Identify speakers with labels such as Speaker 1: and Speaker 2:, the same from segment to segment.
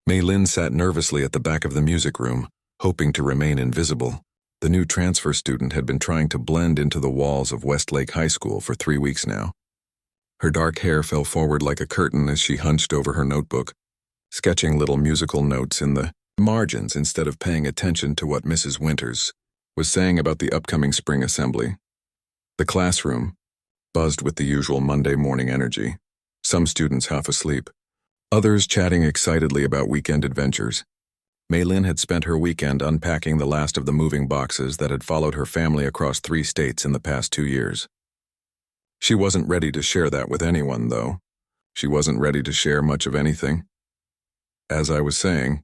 Speaker 1: Mei Lin sat nervously at the back of the music room, hoping to remain invisible. The new transfer student had been trying to blend into the walls of Westlake High School for 3 weeks now. Her dark hair fell forward like a curtain as she hunched over her notebook, sketching little musical notes in the margins instead of paying attention to what Mrs. Winters was saying about the upcoming spring assembly. The classroom buzzed with the usual Monday morning energy, some students half asleep, others chatting excitedly about weekend adventures. Mei Lin had spent her weekend unpacking the last of the moving boxes that had followed her family across 3 states in the past 2 years. She wasn't ready to share that with anyone, though. She wasn't ready to share much of anything. As I was saying,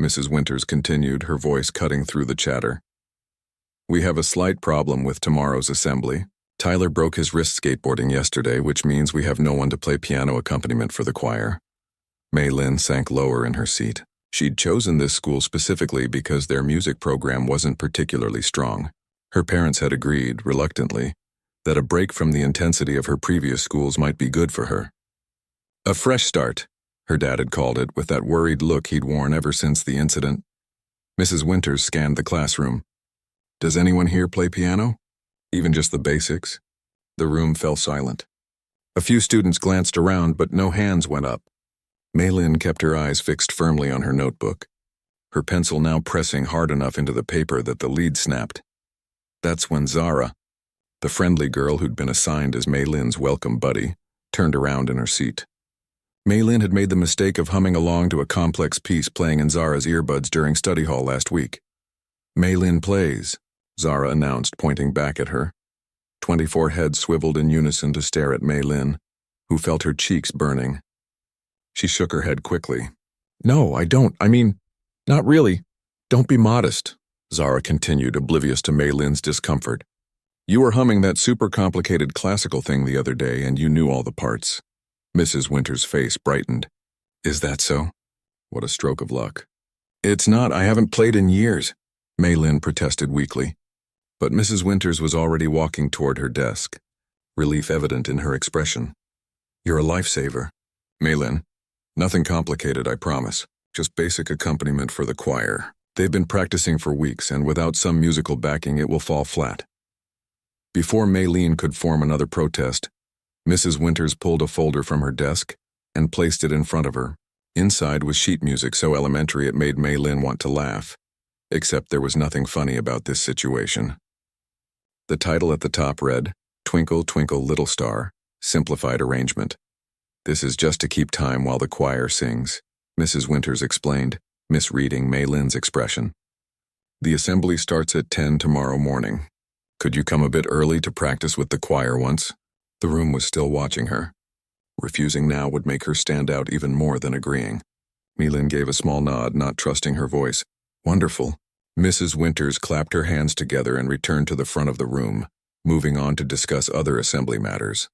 Speaker 1: Mrs. Winters continued, her voice cutting through the chatter. We have a slight problem with tomorrow's assembly. Tyler broke his wrist skateboarding yesterday, which means we have no one to play piano accompaniment for the choir. Mei Lin sank lower in her seat. She'd chosen this school specifically because their music program wasn't particularly strong. Her parents had agreed, reluctantly, that a break from the intensity of her previous schools might be good for her. A fresh start, her dad had called it, with that worried look he'd worn ever since the incident. Mrs. Winters scanned the classroom. Does anyone here play piano? Even just the basics? The room fell silent. A few students glanced around, but no hands went up. Mei Lin kept her eyes fixed firmly on her notebook, her pencil now pressing hard enough into the paper that the lead snapped. That's when Zara, the friendly girl who'd been assigned as Mei Lin's welcome buddy, turned around in her seat. Mei Lin had made the mistake of humming along to a complex piece playing in Zara's earbuds during study hall last week. Mei Lin plays, Zara announced, pointing back at her. 24 heads swiveled in unison to stare at Mei Lin, who felt her cheeks burning. She shook her head quickly. No, I don't. I mean, not really. Don't be modest, Zara continued, oblivious to Mei Lin's discomfort. You were humming that super complicated classical thing the other day and you knew all the parts. Mrs. Winters' face brightened. Is that so? What a stroke of luck. It's not. I haven't played in years, Mei Lin protested weakly. But Mrs. Winters was already walking toward her desk, relief evident in her expression. You're a lifesaver, Mei Lin. Nothing complicated, I promise. Just basic accompaniment for the choir. They've been practicing for weeks, and without some musical backing, it will fall flat. Before Mei Lin could form another protest, Mrs. Winters pulled a folder from her desk and placed it in front of her. Inside was sheet music so elementary it made Mei Lin want to laugh, except there was nothing funny about this situation. The title at the top read, Twinkle, Twinkle, Little Star, Simplified Arrangement. This is just to keep time while the choir sings, Mrs. Winters explained, misreading Mei Lin's expression. The assembly starts at 10 tomorrow morning. Could you come a bit early to practice with the choir once? The room was still watching her. Refusing now would make her stand out even more than agreeing. Mei Lin gave a small nod, not trusting her voice. Wonderful. Mrs. Winters clapped her hands together and returned to the front of the room, moving on to discuss other assembly matters.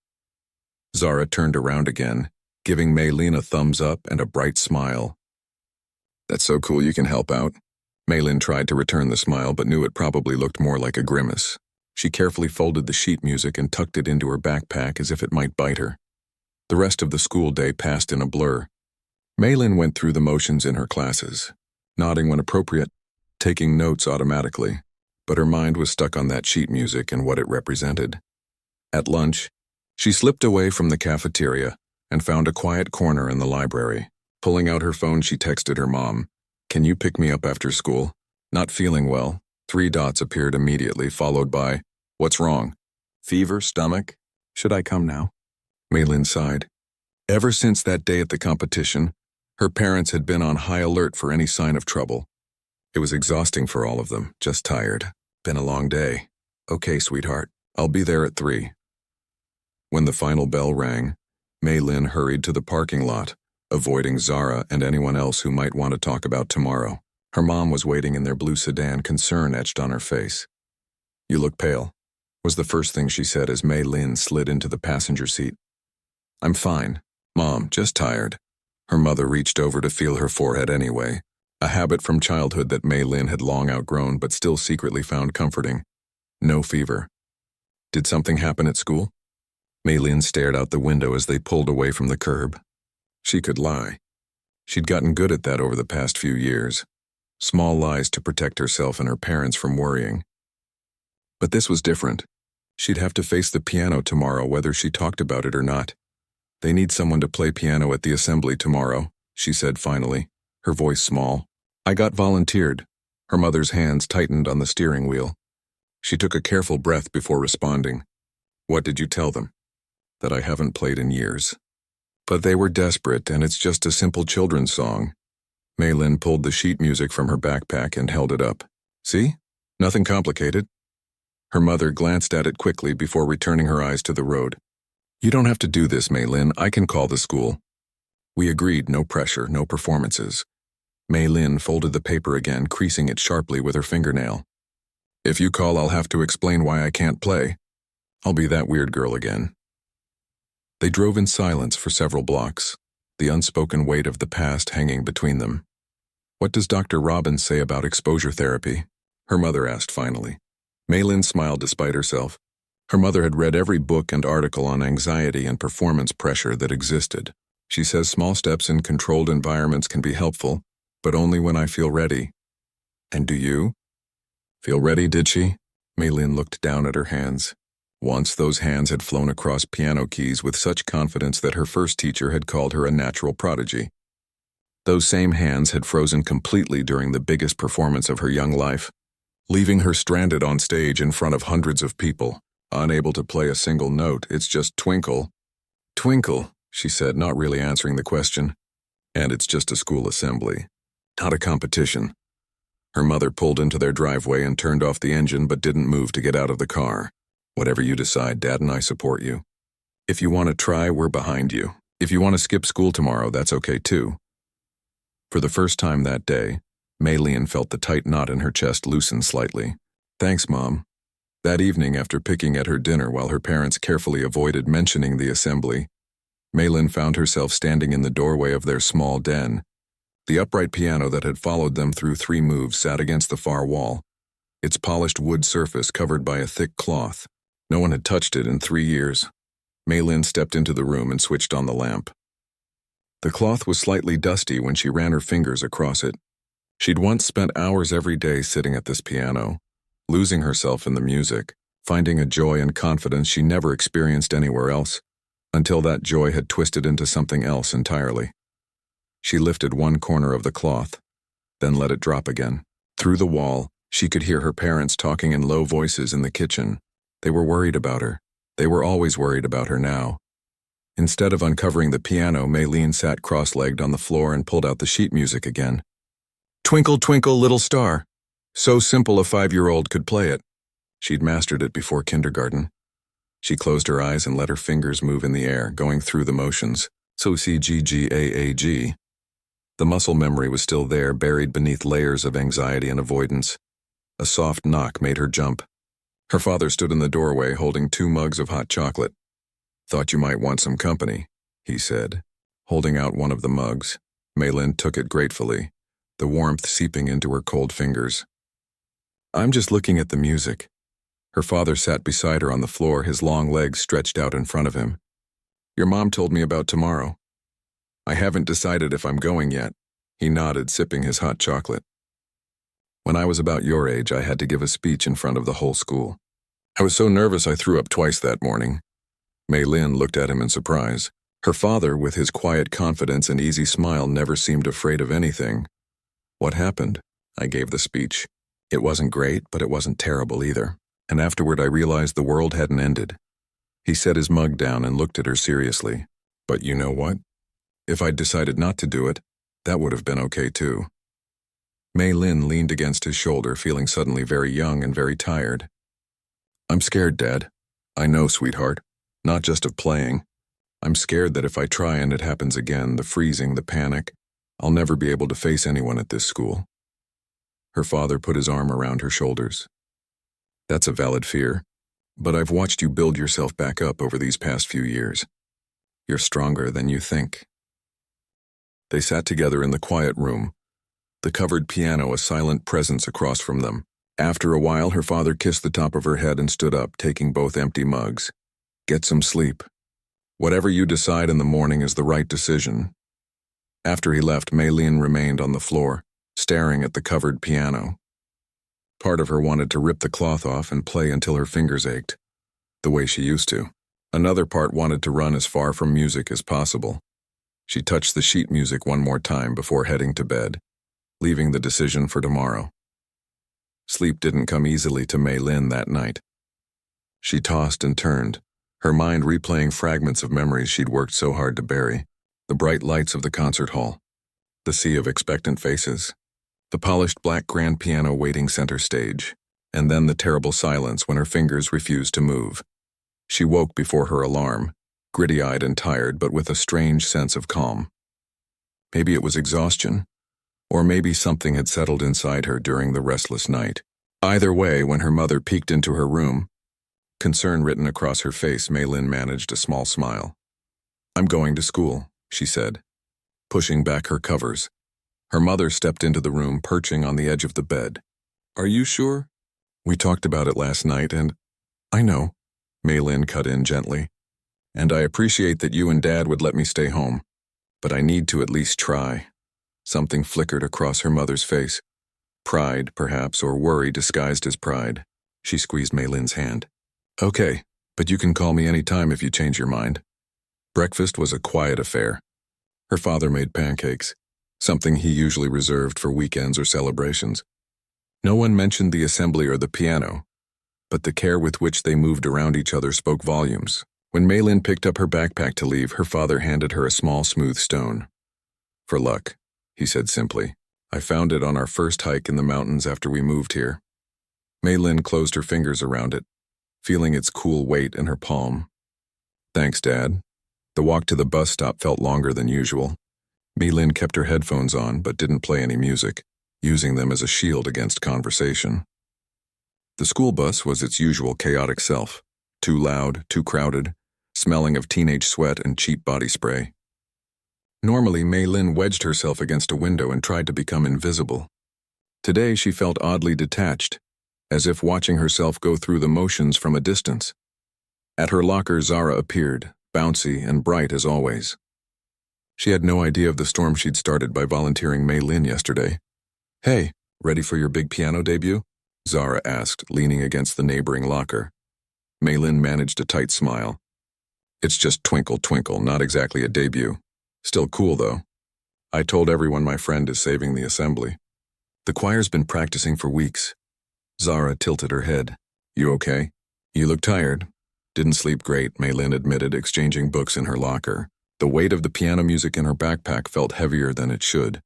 Speaker 1: Zara turned around again, giving Mei Lin a thumbs up and a bright smile. That's so cool you can help out. Mei Lin tried to return the smile but knew it probably looked more like a grimace. She carefully folded the sheet music and tucked it into her backpack as if it might bite her. The rest of the school day passed in a blur. Mei Lin went through the motions in her classes, nodding when appropriate, taking notes automatically, but her mind was stuck on that sheet music and what it represented. At lunch, she slipped away from the cafeteria and found a quiet corner in the library. Pulling out her phone, she texted her mom, "Can you pick me up after school? Not feeling well." 3 dots appeared immediately, followed by, "What's wrong? Fever, stomach? Should I come now?" Mei Lin sighed. Ever since that day at the competition, her parents had been on high alert for any sign of trouble. It was exhausting for all of them, just tired. Been a long day. Okay, sweetheart, I'll be there at 3. When the final bell rang, Mei Lin hurried to the parking lot, avoiding Zara and anyone else who might want to talk about tomorrow. Her mom was waiting in their blue sedan, concern etched on her face. "You look pale," was the first thing she said as Mei Lin slid into the passenger seat. "I'm fine, Mom, just tired." Her mother reached over to feel her forehead anyway, a habit from childhood that Mei Lin had long outgrown but still secretly found comforting. No fever. Did something happen at school? Mei Lin stared out the window as they pulled away from the curb. She could lie. She'd gotten good at that over the past few years. Small lies to protect herself and her parents from worrying. But this was different. She'd have to face the piano tomorrow whether she talked about it or not. They need someone to play piano at the assembly tomorrow, she said finally, her voice small. I got volunteered. Her mother's hands tightened on the steering wheel. She took a careful breath before responding. What did you tell them? That I haven't played in years. But they were desperate, and it's just a simple children's song. Maylin pulled the sheet music from her backpack and held it up. See? Nothing complicated. Her mother glanced at it quickly before returning her eyes to the road. You don't have to do this, Maylin. I can call the school. We agreed, no pressure, no performances. Maylin folded the paper again, creasing it sharply with her fingernail. If you call, I'll have to explain why I can't play. I'll be that weird girl again. They drove in silence for several blocks, the unspoken weight of the past hanging between them. What does Dr. Robbins say about exposure therapy? Her mother asked finally. Maylin smiled despite herself. Her mother had read every book and article on anxiety and performance pressure that existed. She says small steps in controlled environments can be helpful, but only when I feel ready. And do you? Feel ready, did she? Maylin looked down at her hands. Once those hands had flown across piano keys with such confidence that her first teacher had called her a natural prodigy. Those same hands had frozen completely during the biggest performance of her young life, leaving her stranded on stage in front of hundreds of people, unable to play a single note. It's just twinkle. Twinkle, she said, not really answering the question. And it's just a school assembly, not a competition. Her mother pulled into their driveway and turned off the engine but didn't move to get out of the car. Whatever you decide, Dad and I support you. If you want to try, we're behind you. If you want to skip school tomorrow, that's okay too. For the first time that day, Maylin felt the tight knot in her chest loosen slightly. Thanks, Mom. That evening, after picking at her dinner while her parents carefully avoided mentioning the assembly, Maylin found herself standing in the doorway of their small den. The upright piano that had followed them through 3 moves sat against the far wall, its polished wood surface covered by a thick cloth. No one had touched it in 3 years. Maylin stepped into the room and switched on the lamp. The cloth was slightly dusty when she ran her fingers across it. She'd once spent hours every day sitting at this piano, losing herself in the music, finding a joy and confidence she never experienced anywhere else, until that joy had twisted into something else entirely. She lifted one corner of the cloth, then let it drop again. Through the wall, she could hear her parents talking in low voices in the kitchen. They were worried about her. They were always worried about her now. Instead of uncovering the piano, Maylin sat cross-legged on the floor and pulled out the sheet music again. Twinkle, twinkle, little star. So simple a 5-year-old could play it. She'd mastered it before kindergarten. She closed her eyes and let her fingers move in the air, going through the motions. So C-G-G-A-A-G. The muscle memory was still there, buried beneath layers of anxiety and avoidance. A soft knock made her jump. Her father stood in the doorway holding 2 mugs of hot chocolate. Thought you might want some company, he said, holding out one of the mugs. Maylin took it gratefully, the warmth seeping into her cold fingers. I'm just looking at the music. Her father sat beside her on the floor, his long legs stretched out in front of him. Your mom told me about tomorrow. I haven't decided if I'm going yet. He nodded, sipping his hot chocolate. When I was about your age, I had to give a speech in front of the whole school. I was so nervous I threw up twice that morning. Maylin looked at him in surprise. Her father, with his quiet confidence and easy smile, never seemed afraid of anything. What happened? I gave the speech. It wasn't great, but it wasn't terrible either. And afterward I realized the world hadn't ended. He set his mug down and looked at her seriously. But you know what? If I'd decided not to do it, that would have been okay too. Maylin leaned against his shoulder, feeling suddenly very young and very tired. I'm scared, Dad. I know, sweetheart. Not just of playing. I'm scared that if I try and it happens again, the freezing, the panic, I'll never be able to face anyone at this school. Her father put his arm around her shoulders. That's a valid fear, but I've watched you build yourself back up over these past few years. You're stronger than you think. They sat together in the quiet room, the covered piano a silent presence across from them. After a while, her father kissed the top of her head and stood up, taking both empty mugs. Get some sleep. Whatever you decide in the morning is the right decision. After he left, Maylene remained on the floor, staring at the covered piano. Part of her wanted to rip the cloth off and play until her fingers ached, the way she used to. Another part wanted to run as far from music as possible. She touched the sheet music one more time before heading to bed, leaving the decision for tomorrow. Sleep didn't come easily to Maylene that night. She tossed and turned, her mind replaying fragments of memories she'd worked so hard to bury. The bright lights of the concert hall, the sea of expectant faces, the polished black grand piano waiting center stage, and then the terrible silence when her fingers refused to move. She woke before her alarm, gritty-eyed and tired, but with a strange sense of calm. Maybe it was exhaustion, or maybe something had settled inside her during the restless night. Either way, when her mother peeked into her room, concern written across her face, Maylene managed a small smile. "I'm going to school," she said, pushing back her covers. Her mother stepped into the room, perching on the edge of the bed. "Are you sure? We talked about it last night, and—" "I know," Maylene cut in gently. "And I appreciate that you and Dad would let me stay home. But I need to at least try." Something flickered across her mother's face. Pride, perhaps, or worry disguised as pride. She squeezed Maylene's hand. "Okay, but you can call me any time if you change your mind." Breakfast was a quiet affair. Her father made pancakes, something he usually reserved for weekends or celebrations. No one mentioned the assembly or the piano, but the care with which they moved around each other spoke volumes. When Maylene picked up her backpack to leave, her father handed her a small, smooth stone. "For luck," he said simply. "I found it on our first hike in the mountains after we moved here." Maylene closed her fingers around it, feeling its cool weight in her palm. "Thanks, Dad." The walk to the bus stop felt longer than usual. Maylene kept her headphones on but didn't play any music, using them as a shield against conversation. The school bus was its usual chaotic self, too loud, too crowded, smelling of teenage sweat and cheap body spray. Normally, Maylene wedged herself against a window and tried to become invisible. Today, she felt oddly detached, as if watching herself go through the motions from a distance. At her locker, Zara appeared, bouncy and bright as always. She had no idea of the storm she'd started by volunteering Maylene yesterday. "Hey, ready for your big piano debut?" Zara asked, leaning against the neighboring locker. Maylene managed a tight smile. "It's just Twinkle Twinkle, not exactly a debut. Still cool, though. I told everyone my friend is saving the assembly. The choir's been practicing for weeks." Zara tilted her head. "You okay? You look tired." "Didn't sleep great," Maylene admitted, exchanging books in her locker. The weight of the piano music in her backpack felt heavier than it should.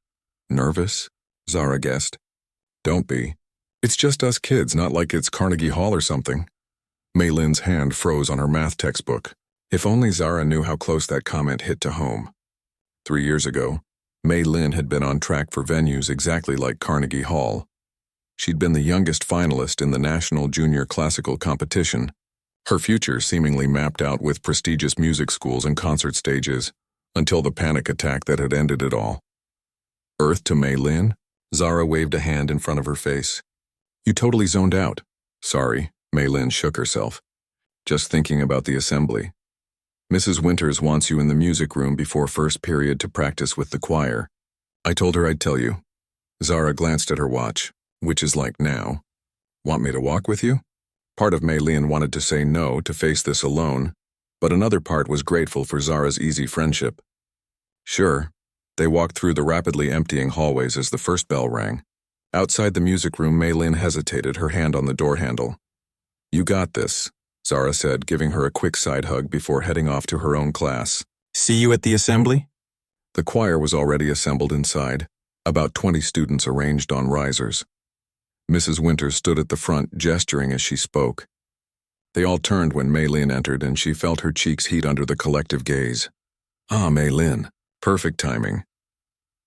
Speaker 1: "Nervous?" Zara guessed. "Don't be. It's just us kids, not like it's Carnegie Hall or something." Maylene's hand froze on her math textbook. If only Zara knew how close that comment hit to home. 3 years ago, Maylene had been on track for venues exactly like Carnegie Hall. She'd been the youngest finalist in the National Junior Classical Competition. Her future seemingly mapped out with prestigious music schools and concert stages, until the panic attack that had ended it all. "Earth to Maylene?" Zara waved a hand in front of her face. "You totally zoned out." "Sorry," Maylene shook herself. "Just thinking about the assembly. Mrs. Winters wants you in the music room before first period to practice with the choir. I told her I'd tell you." Zara glanced at her watch, which is like now. "Want me to walk with you?" Part of Maylene wanted to say no, to face this alone, but another part was grateful for Zara's easy friendship. "Sure." They walked through the rapidly emptying hallways as the first bell rang. Outside the music room, Maylene hesitated, her hand on the door handle. "You got this," Zara said, giving her a quick side hug before heading off to her own class. "See you at the assembly?" The choir was already assembled inside, about 20 students arranged on risers. Mrs. Winters stood at the front, gesturing as she spoke. They all turned when Maylene entered, and she felt her cheeks heat under the collective gaze. "Ah, Maylene. Perfect timing."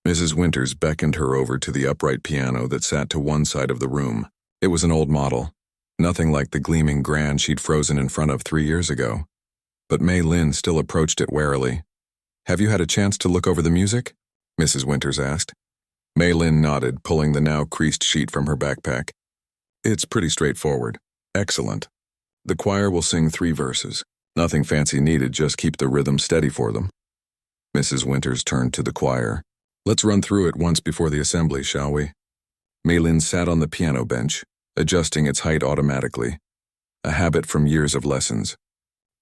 Speaker 1: Mrs. Winters beckoned her over to the upright piano that sat to one side of the room. It was an old model, nothing like the gleaming grand she'd frozen in front of 3 years ago. But Maylene still approached it warily. "Have you had a chance to look over the music?" Mrs. Winters asked. Maylene nodded, pulling the now creased sheet from her backpack. "It's pretty straightforward. Excellent. The choir will sing 3 verses. Nothing fancy needed, just keep the rhythm steady for them." Mrs. Winters turned to the choir. Let's run through it once before the assembly, shall we? Maylin sat on the piano bench, adjusting its height automatically, a habit from years of lessons.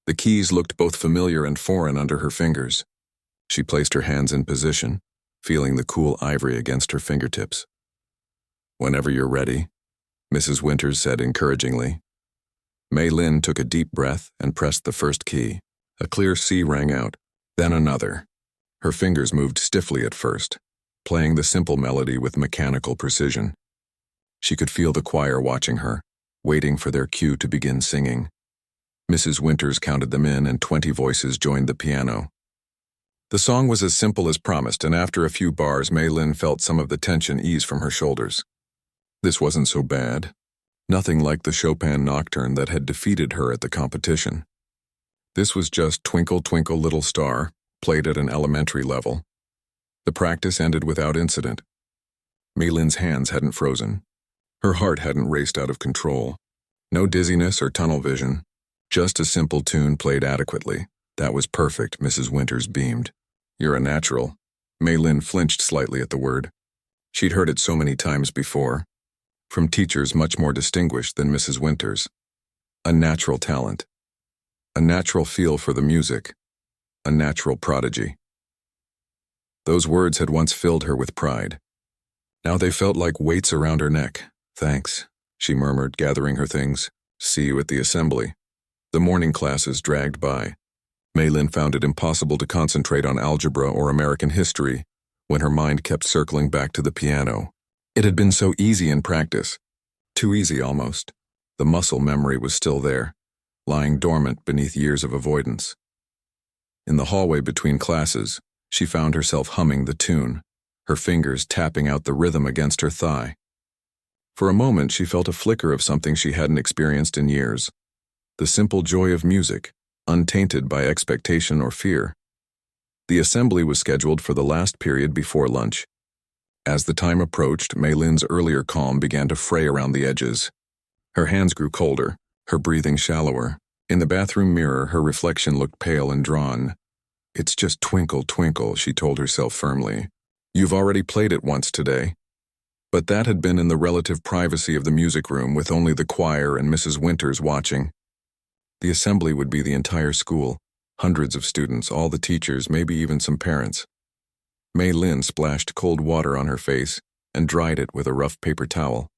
Speaker 1: The keys looked both familiar and foreign under her fingers. She placed her hands in position, feeling the cool ivory against her fingertips. "Whenever you're ready," Mrs. Winters said encouragingly. Maylin took a deep breath and pressed the first key. A clear C rang out, then another. Her fingers moved stiffly at first, playing the simple melody with mechanical precision. She could feel the choir watching her, waiting for their cue to begin singing. Mrs. Winters counted them in, and 20 voices joined the piano. The song was as simple as promised, and after a few bars, Maylin felt some of the tension ease from her shoulders. This wasn't so bad. Nothing like the Chopin nocturne that had defeated her at the competition. This was just Twinkle, Twinkle, Little Star, played at an elementary level. The practice ended without incident. Maylin's hands hadn't frozen. Her heart hadn't raced out of control. No dizziness or tunnel vision. Just a simple tune played adequately. That was perfect, Mrs. Winters beamed. "You're a natural." Maylin flinched slightly at the word. She'd heard it so many times before, from teachers much more distinguished than Mrs. Winters. A natural talent. A natural feel for the music. A natural prodigy. Those words had once filled her with pride. Now they felt like weights around her neck. "Thanks," she murmured, gathering her things. "See you at the assembly." The morning classes dragged by. Maylin found it impossible to concentrate on algebra or American history when her mind kept circling back to the piano. It had been so easy in practice. Too easy, almost. The muscle memory was still there, lying dormant beneath years of avoidance. In the hallway between classes, she found herself humming the tune, her fingers tapping out the rhythm against her thigh. For a moment, she felt a flicker of something she hadn't experienced in years. The simple joy of music, untainted by expectation or fear. The assembly was scheduled for the last period before lunch. As the time approached, Maylin's earlier calm began to fray around the edges. Her hands grew colder, her breathing shallower. In the bathroom mirror, her reflection looked pale and drawn. "It's just Twinkle, Twinkle," she told herself firmly. "You've already played it once today." But that had been in the relative privacy of the music room, with only the choir and Mrs. Winters watching. The assembly would be the entire school, hundreds of students, all the teachers, maybe even some parents. Maylin splashed cold water on her face and dried it with a rough paper towel.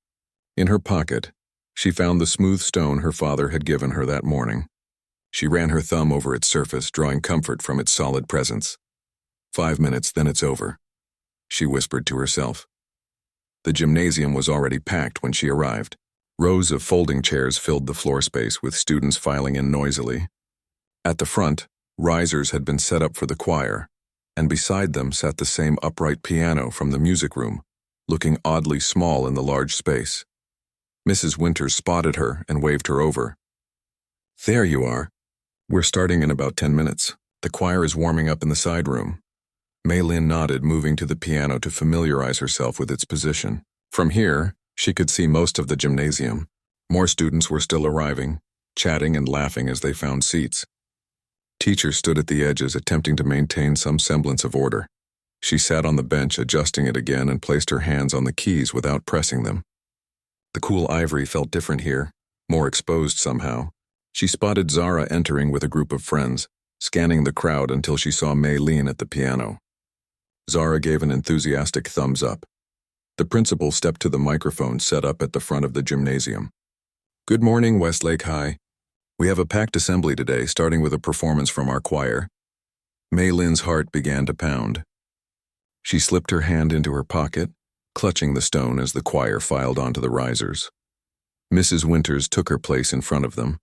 Speaker 1: In her pocket, she found the smooth stone her father had given her that morning. She ran her thumb over its surface, drawing comfort from its solid presence. 5 minutes, then it's over, she whispered to herself. The gymnasium was already packed when she arrived. Rows of folding chairs filled the floor space, with students filing in noisily. At the front, risers had been set up for the choir, and beside them sat the same upright piano from the music room, looking oddly small in the large space. Mrs. Winters spotted her and waved her over. "There you are. We're starting in about 10 minutes. The choir is warming up in the side room." Maylin nodded, moving to the piano to familiarize herself with its position. From here, she could see most of the gymnasium. More students were still arriving, chatting and laughing as they found seats. Teachers stood at the edges, attempting to maintain some semblance of order. She sat on the bench, adjusting it again, and placed her hands on the keys without pressing them. The cool ivory felt different here, more exposed somehow. She spotted Zara entering with a group of friends, scanning the crowd until she saw Maylin at the piano. Zara gave an enthusiastic thumbs up. The principal stepped to the microphone set up at the front of the gymnasium. "Good morning, Westlake High. We have a packed assembly today, starting with a performance from our choir." Maylin's heart began to pound. She slipped her hand into her pocket, clutching the stone as the choir filed onto the risers. Mrs. Winters took her place in front of them,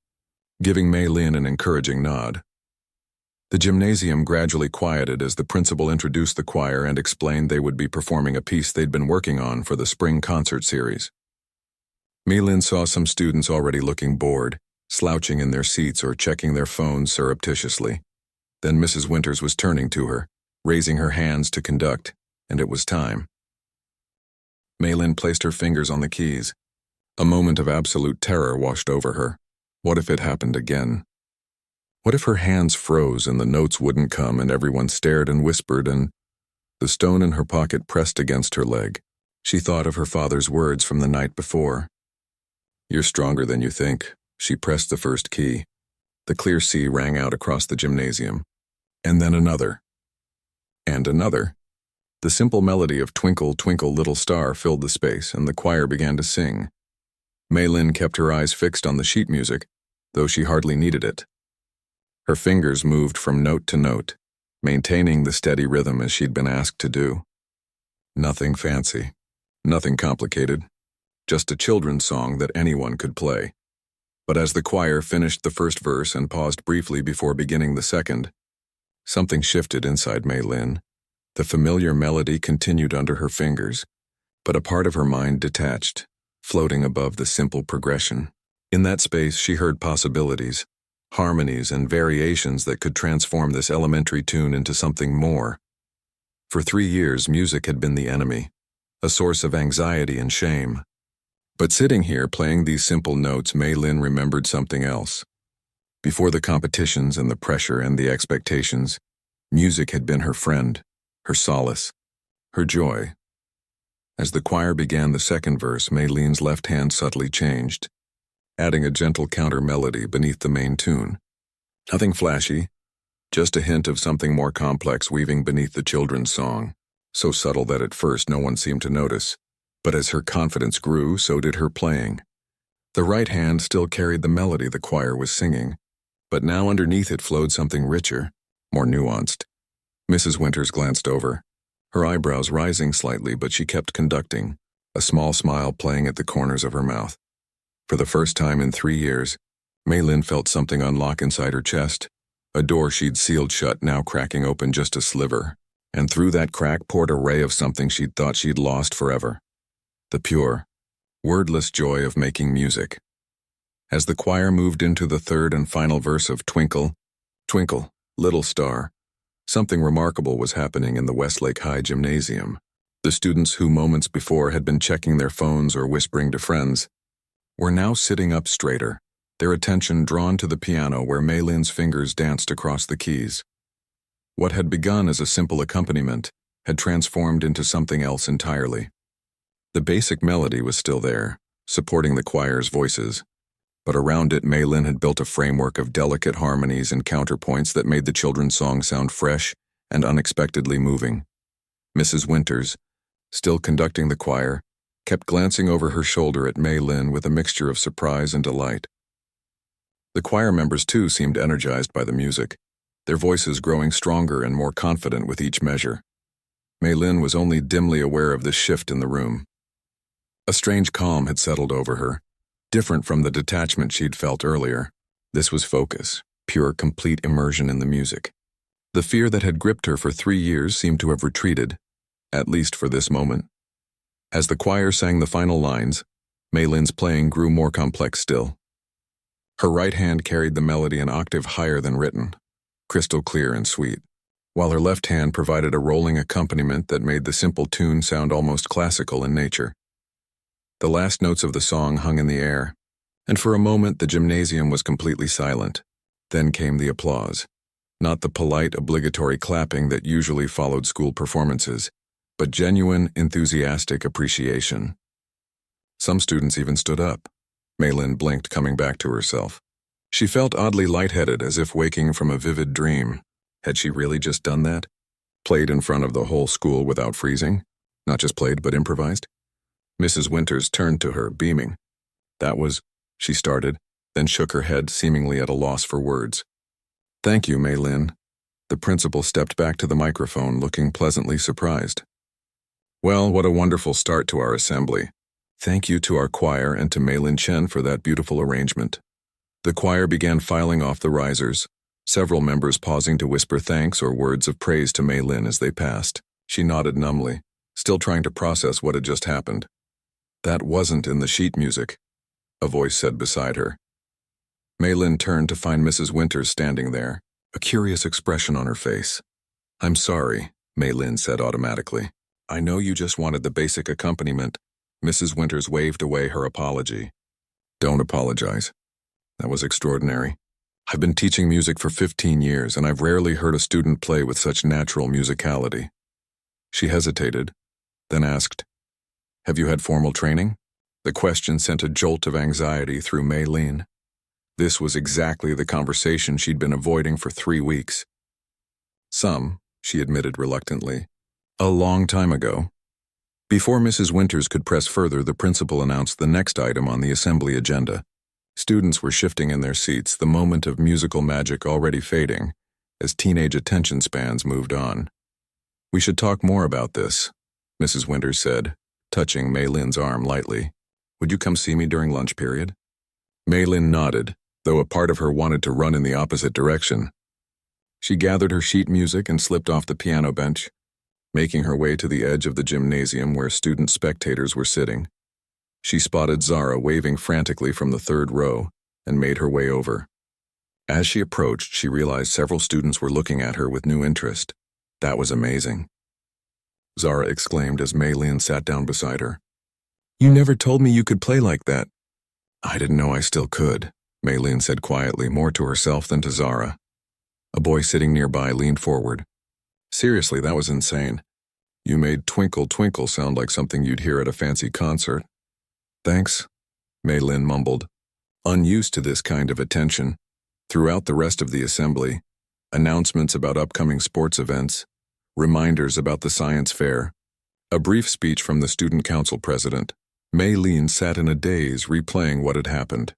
Speaker 1: giving Maylin an encouraging nod. The gymnasium gradually quieted as the principal introduced the choir and explained they would be performing a piece they'd been working on for the spring concert series. Maylin saw some students already looking bored, slouching in their seats or checking their phones surreptitiously. Then Mrs. Winters was turning to her, raising her hands to conduct, and it was time. Maylin placed her fingers on the keys. A moment of absolute terror washed over her. What if it happened again? What if her hands froze and the notes wouldn't come and everyone stared and whispered and... The stone in her pocket pressed against her leg. She thought of her father's words from the night before. "You're stronger than you think." She pressed the first key. The clear C rang out across the gymnasium. And then another. And another. The simple melody of "Twinkle, Twinkle, Little Star" filled the space, and the choir began to sing. Maylin kept her eyes fixed on the sheet music, though she hardly needed it. Her fingers moved from note to note, maintaining the steady rhythm as she'd been asked to do. Nothing fancy, nothing complicated, just a children's song that anyone could play. But as the choir finished the first verse and paused briefly before beginning the second, something shifted inside Maylin. The familiar melody continued under her fingers, but a part of her mind detached, floating above the simple progression. In that space, she heard possibilities, harmonies and variations that could transform this elementary tune into something more. For 3 years, music had been the enemy, a source of anxiety and shame. But sitting here playing these simple notes, Maylin remembered something else. Before the competitions and the pressure and the expectations, music had been her friend, her solace, her joy. As the choir began the second verse, Maylin's left hand subtly changed, adding a gentle counter melody beneath the main tune. Nothing flashy, just a hint of something more complex weaving beneath the children's song, so subtle that at first no one seemed to notice. But as her confidence grew, so did her playing. The right hand still carried the melody the choir was singing, but now underneath it flowed something richer, more nuanced. Mrs. Winters glanced over, her eyebrows rising slightly, but she kept conducting, a small smile playing at the corners of her mouth. For the first time in 3 years, Maylin felt something unlock inside her chest, a door she'd sealed shut now cracking open just a sliver, and through that crack poured a ray of something she'd thought she'd lost forever. The pure, wordless joy of making music. As the choir moved into the third and final verse of "Twinkle, Twinkle, Little Star," something remarkable was happening in the Westlake High Gymnasium. The students who moments before had been checking their phones or whispering to friends were now sitting up straighter, their attention drawn to the piano where Maylin's fingers danced across the keys. What had begun as a simple accompaniment had transformed into something else entirely. The basic melody was still there, supporting the choir's voices, but around it Maylin had built a framework of delicate harmonies and counterpoints that made the children's song sound fresh and unexpectedly moving. Mrs. Winters, still conducting the choir, kept glancing over her shoulder at Maylin with a mixture of surprise and delight. The choir members too seemed energized by the music, their voices growing stronger and more confident with each measure. Maylin was only dimly aware of this shift in the room. A strange calm had settled over her, different from the detachment she'd felt earlier. This was focus, pure, complete immersion in the music. The fear that had gripped her for 3 years seemed to have retreated, at least for this moment. As the choir sang the final lines, Maylin's playing grew more complex still. Her right hand carried the melody an octave higher than written, crystal clear and sweet, while her left hand provided a rolling accompaniment that made the simple tune sound almost classical in nature. The last notes of the song hung in the air, and for a moment the gymnasium was completely silent. Then came the applause. Not the polite, obligatory clapping that usually followed school performances, but genuine, enthusiastic appreciation. Some students even stood up. Maylin blinked, coming back to herself. She felt oddly lightheaded, as if waking from a vivid dream. Had she really just done that? Played in front of the whole school without freezing? Not just played, but improvised? Mrs. Winters turned to her, beaming. "That was," she started, then shook her head, seemingly at a loss for words. "Thank you, Maylin." The principal stepped back to the microphone, looking pleasantly surprised. "Well, what a wonderful start to our assembly. Thank you to our choir and to Maylin Chen for that beautiful arrangement." The choir began filing off the risers, several members pausing to whisper thanks or words of praise to Maylin as they passed. She nodded numbly, still trying to process what had just happened. "That wasn't in the sheet music," a voice said beside her. Maylin turned to find Mrs. Winters standing there, a curious expression on her face. "I'm sorry," Maylin said automatically. "I know you just wanted the basic accompaniment." Mrs. Winters waved away her apology. "Don't apologize. That was extraordinary. I've been teaching music for 15 years, and I've rarely heard a student play with such natural musicality." She hesitated, then asked, "Have you had formal training?" The question sent a jolt of anxiety through Maylene. This was exactly the conversation she'd been avoiding for 3 weeks. Some, she admitted reluctantly. A long time ago. Before Mrs. Winters could press further, the principal announced the next item on the assembly agenda. Students were shifting in their seats, the moment of musical magic already fading, as teenage attention spans moved on. "We should talk more about this," Mrs. Winters said, touching Maylin's arm lightly. "Would you come see me during lunch period?" Maylin nodded, though a part of her wanted to run in the opposite direction. She gathered her sheet music and slipped off the piano bench, making her way to the edge of the gymnasium where student spectators were sitting. She spotted Zara waving frantically from the third row and made her way over. As she approached, she realized several students were looking at her with new interest. That was amazing. Zara exclaimed as Maylin sat down beside her. "You never told me you could play like that." "I didn't know I still could," Maylin said quietly, more to herself than to Zara. A boy sitting nearby leaned forward. "Seriously, that was insane. You made Twinkle Twinkle sound like something you'd hear at a fancy concert." "Thanks," Maylin mumbled, unused to this kind of attention. Throughout the rest of the assembly, announcements about upcoming sports events, reminders about the science fair, a brief speech from the student council president, Maylin sat in a daze replaying what had happened.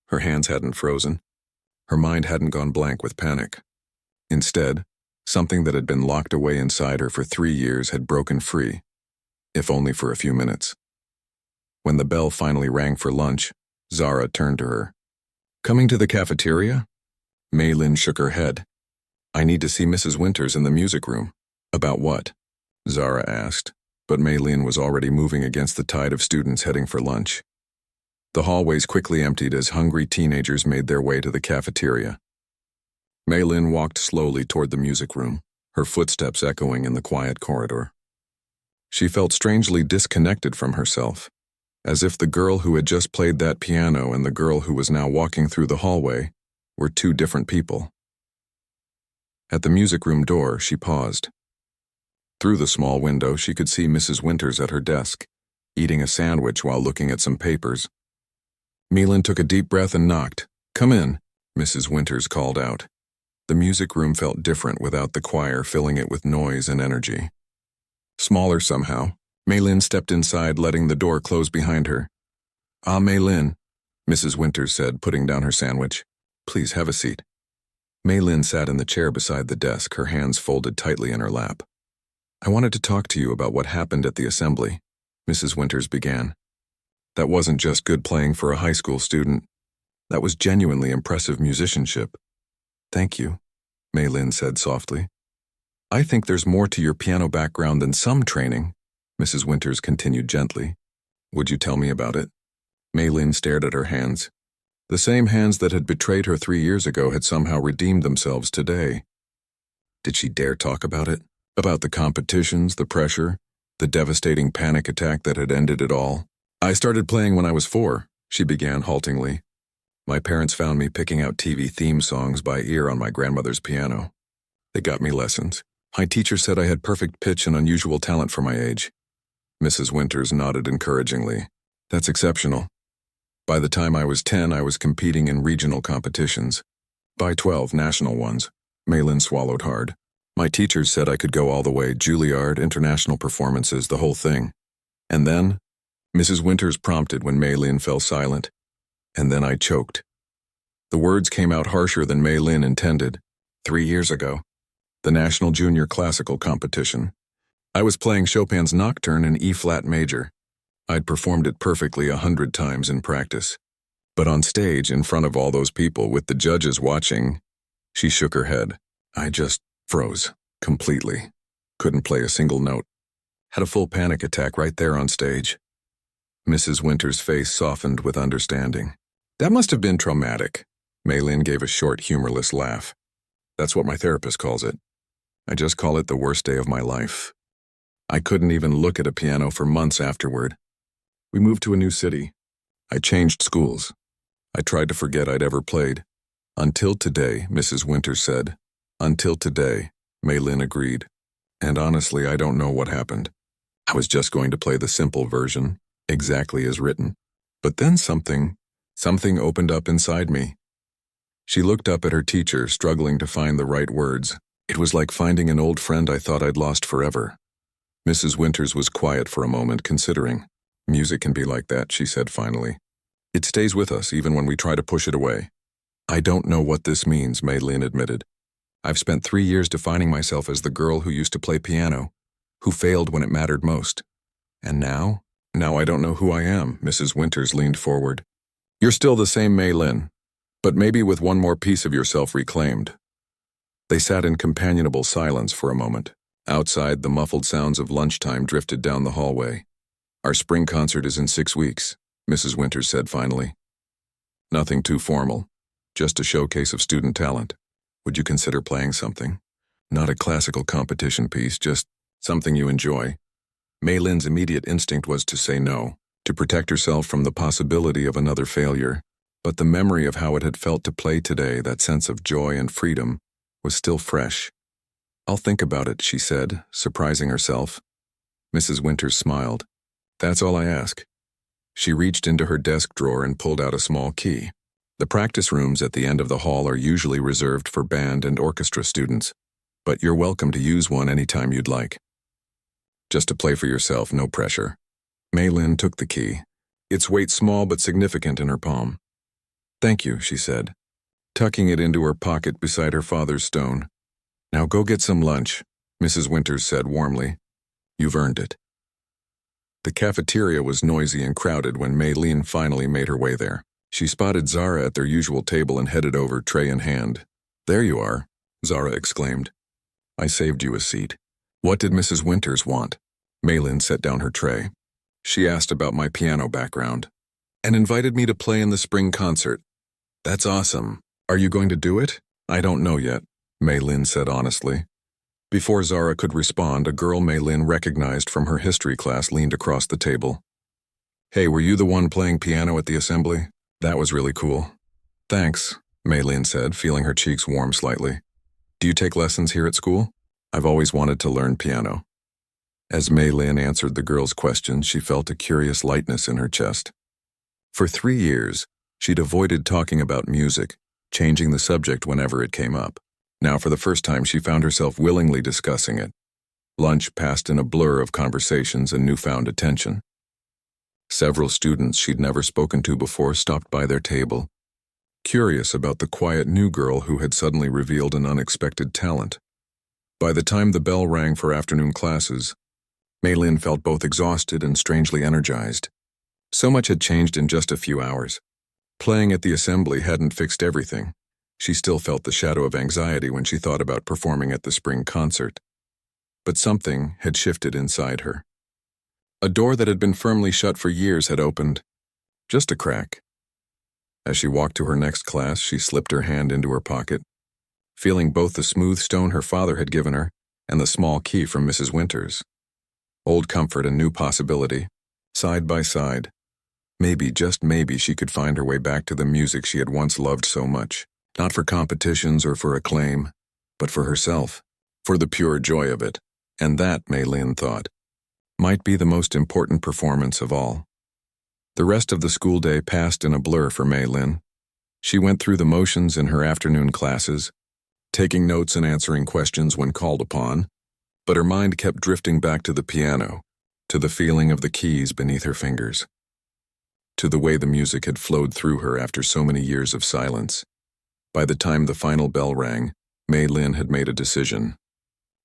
Speaker 1: Her hands hadn't frozen. Her mind hadn't gone blank with panic. Instead, something that had been locked away inside her for 3 years had broken free, if only for a few minutes. When the bell finally rang for lunch, Zara turned to her. "Coming to the cafeteria?" Maylin shook her head. "I need to see Mrs. Winters in the music room." "About what?" Zara asked, but Maylin was already moving against the tide of students heading for lunch. The hallways quickly emptied as hungry teenagers made their way to the cafeteria. Maylin walked slowly toward the music room, her footsteps echoing in the quiet corridor. She felt strangely disconnected from herself, as if the girl who had just played that piano and the girl who was now walking through the hallway were two different people. At the music room door, she paused. Through the small window, she could see Mrs. Winters at her desk, eating a sandwich while looking at some papers. Maylin took a deep breath and knocked. "Come in," Mrs. Winters called out. The music room felt different without the choir filling it with noise and energy. Smaller somehow, Maylin stepped inside, letting the door close behind her. "Ah, Maylin," Mrs. Winters said, putting down her sandwich. "Please have a seat." Maylin sat in the chair beside the desk, her hands folded tightly in her lap. "I wanted to talk to you about what happened at the assembly," Mrs. Winters began. "That wasn't just good playing for a high school student. That was genuinely impressive musicianship." "Thank you," Maylin said softly. "I think there's more to your piano background than some training," Mrs. Winters continued gently. "Would you tell me about it?" Maylin stared at her hands. The same hands that had betrayed her 3 years ago had somehow redeemed themselves today. Did she dare talk about it? About the competitions, the pressure, the devastating panic attack that had ended it all? "I started playing when I was 4, she began haltingly. "My parents found me picking out TV theme songs by ear on my grandmother's piano. They got me lessons. My teacher said I had perfect pitch and unusual talent for my age." Mrs. Winters nodded encouragingly. "That's exceptional. By the time I was 10, I was competing in regional competitions. By 12, national ones." Maylin swallowed hard. "My teachers said I could go all the way, Juilliard, international performances, the whole thing. And then," Mrs. Winters prompted when Maylin fell silent. "And then I choked." The words came out harsher than Maylin intended. 3 years ago. The National Junior Classical Competition. I was playing Chopin's Nocturne in E-flat major. I'd performed it perfectly 100 times in practice. But on stage, in front of all those people, with the judges watching, she shook her head. I just froze, completely. Couldn't play a single note. Had a full panic attack right there on stage. Mrs. Winters' face softened with understanding. "That must have been traumatic." Maylin gave a short, humorless laugh. "That's what my therapist calls it. I just call it the worst day of my life. I couldn't even look at a piano for months afterward. We moved to a new city. I changed schools. I tried to forget I'd ever played. Until today," Mrs. Winters said. "Until today," Maylin agreed. And honestly, I don't know what happened. I was just going to play the simple version, exactly as written. But then something opened up inside me. She looked up at her teacher, struggling to find the right words. It was like finding an old friend I thought I'd lost forever. Mrs. Winters was quiet for a moment, considering. Music can be like that, she said finally. It stays with us even when we try to push it away. I don't know what this means, Maylin admitted. I've spent 3 years defining myself as the girl who used to play piano, who failed when it mattered most. And now I don't know who I am, Mrs. Winters leaned forward. You're still the same Maylin, but maybe with one more piece of yourself reclaimed. They sat in companionable silence for a moment. Outside, the muffled sounds of lunchtime drifted down the hallway. Our spring concert is in 6 weeks, Mrs. Winters said finally. Nothing too formal, just a showcase of student talent. Would you consider playing something? Not a classical competition piece, just something you enjoy. Maylin's immediate instinct was to say no, to protect herself from the possibility of another failure. But the memory of how it had felt to play today, that sense of joy and freedom, was still fresh. I'll think about it, she said, surprising herself. Mrs. Winters smiled. That's all I ask. She reached into her desk drawer and pulled out a small key. The practice rooms at the end of the hall are usually reserved for band and orchestra students, but you're welcome to use one anytime you'd like. Just to play for yourself, no pressure. Maylin took the key, its weight small but significant in her palm. Thank you, she said, tucking it into her pocket beside her father's stone. Now go get some lunch, Mrs. Winters said warmly. You've earned it. The cafeteria was noisy and crowded when Maylin finally made her way there. She spotted Zara at their usual table and headed over, tray in hand. There you are, Zara exclaimed. I saved you a seat. What did Mrs. Winters want? Maylin set down her tray. She asked about my piano background and invited me to play in the spring concert. That's awesome. Are you going to do it? I don't know yet, Maylin said honestly. Before Zara could respond, a girl Maylin recognized from her history class leaned across the table. Hey, were you the one playing piano at the assembly? That was really cool. Thanks, Maylin said, feeling her cheeks warm slightly. Do you take lessons here at school? I've always wanted to learn piano. As Maylin answered the girl's question, she felt a curious lightness in her chest. For 3 years, she'd avoided talking about music, changing the subject whenever it came up. Now, for the first time, she found herself willingly discussing it. Lunch passed in a blur of conversations and newfound attention. Several students she'd never spoken to before stopped by their table, curious about the quiet new girl who had suddenly revealed an unexpected talent. By the time the bell rang for afternoon classes, Maylin felt both exhausted and strangely energized. So much had changed in just a few hours. Playing at the assembly hadn't fixed everything. She still felt the shadow of anxiety when she thought about performing at the spring concert. But something had shifted inside her. A door that had been firmly shut for years had opened, just a crack. As she walked to her next class, she slipped her hand into her pocket, feeling both the smooth stone her father had given her and the small key from Mrs. Winters. Old comfort and new possibility, side by side. Maybe, just maybe, she could find her way back to the music she had once loved so much. Not for competitions or for acclaim, but for herself, for the pure joy of it. And that, Maylin thought, might be the most important performance of all. The rest of the school day passed in a blur for Maylin. She went through the motions in her afternoon classes, taking notes and answering questions when called upon, but her mind kept drifting back to the piano, to the feeling of the keys beneath her fingers, to the way the music had flowed through her after so many years of silence. By the time the final bell rang, Maylin had made a decision.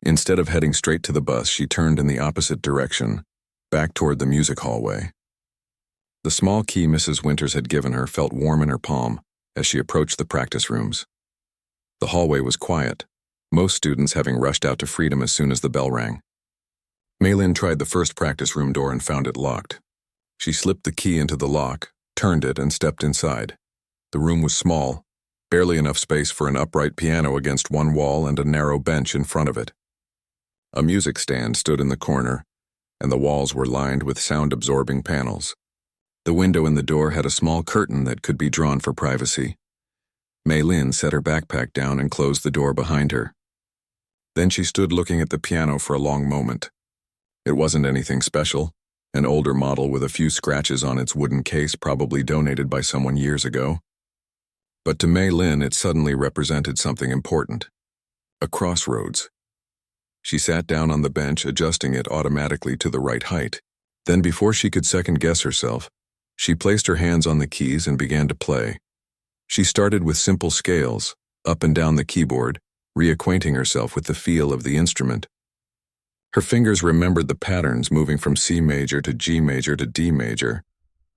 Speaker 1: Instead of heading straight to the bus, she turned in the opposite direction, back toward the music hallway. The small key Mrs. Winters had given her felt warm in her palm as she approached the practice rooms. The hallway was quiet, most students having rushed out to freedom as soon as the bell rang. Maylin tried the first practice room door and found it locked. She slipped the key into the lock, turned it, and stepped inside. The room was small, barely enough space for an upright piano against one wall and a narrow bench in front of it. A music stand stood in the corner, and the walls were lined with sound-absorbing panels. The window in the door had a small curtain that could be drawn for privacy. Maylin set her backpack down and closed the door behind her. Then she stood looking at the piano for a long moment. It wasn't anything special, an older model with a few scratches on its wooden case probably donated by someone years ago. But to Mei Lin, it suddenly represented something important. A crossroads. She sat down on the bench, adjusting it automatically to the right height. Then, before she could second-guess herself, she placed her hands on the keys and began to play. She started with simple scales, up and down the keyboard, reacquainting herself with the feel of the instrument. Her fingers remembered the patterns, moving from C major to G major to D major,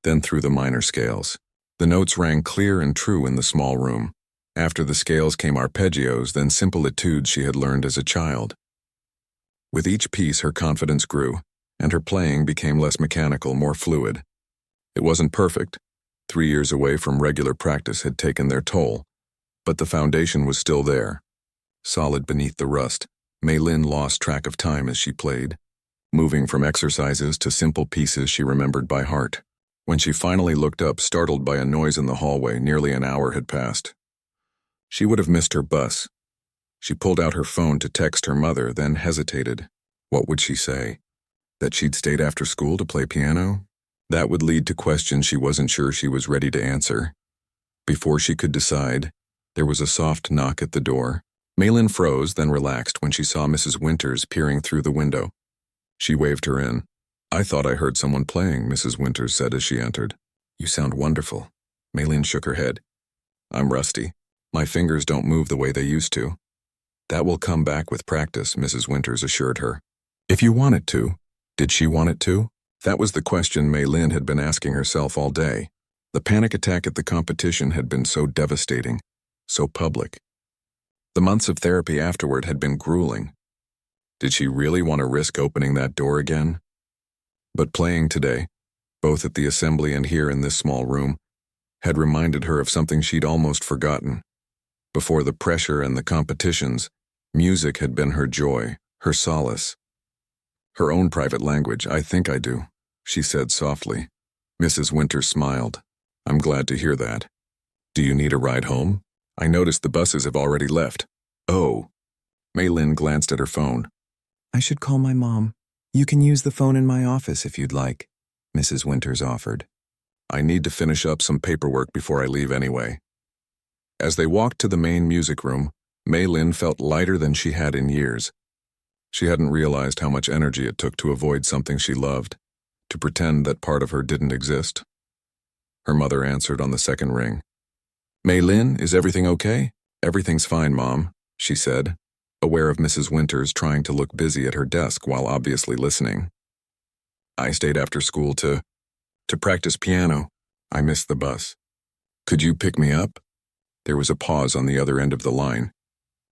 Speaker 1: then through the minor scales. The notes rang clear and true in the small room. After the scales came arpeggios, then simple etudes she had learned as a child. With each piece, her confidence grew, and her playing became less mechanical, more fluid. It wasn't perfect. 3 years away from regular practice had taken their toll, but the foundation was still there. Solid beneath the rust, Mei Lin lost track of time as she played, moving from exercises to simple pieces she remembered by heart. When she finally looked up, startled by a noise in the hallway, nearly an hour had passed. She would have missed her bus. She pulled out her phone to text her mother, then hesitated. What would she say? That she'd stayed after school to play piano? That would lead to questions she wasn't sure she was ready to answer. Before she could decide, there was a soft knock at the door. Mei Lin froze, then relaxed when she saw Mrs. Winters peering through the window. She waved her in. "I thought I heard someone playing," Mrs. Winters said as she entered. "You sound wonderful." Mei Lin shook her head. "I'm rusty. My fingers don't move the way they used to." "That will come back with practice," Mrs. Winters assured her. If you want it to, did she want it to? That was the question Mei Lin had been asking herself all day. The panic attack at the competition had been so devastating, so public. The months of therapy afterward had been grueling. Did she really want to risk opening that door again? But playing today, both at the assembly and here in this small room, had reminded her of something she'd almost forgotten. Before the pressure and the competitions, music had been her joy, her solace. Her own private language. "I think I do," she said softly. Mrs. Winters smiled. "I'm glad to hear that. Do you need a ride home? I noticed the buses have already left." "Oh." Mei Lin glanced at her phone. "I should call my mom. You can use the phone in my office if you'd like," Mrs. Winters offered. "I need to finish up some paperwork before I leave anyway." As they walked to the main music room, Mei Lin felt lighter than she had in years. She hadn't realized how much energy it took to avoid something she loved, to pretend that part of her didn't exist. Her mother answered on the second ring. "Mei Lin, is everything okay?" "Everything's fine, Mom," she said, aware of Mrs. Winters trying to look busy at her desk while obviously listening. "I stayed after school to practice piano. I missed the bus. Could you pick me up?" There was a pause on the other end of the line.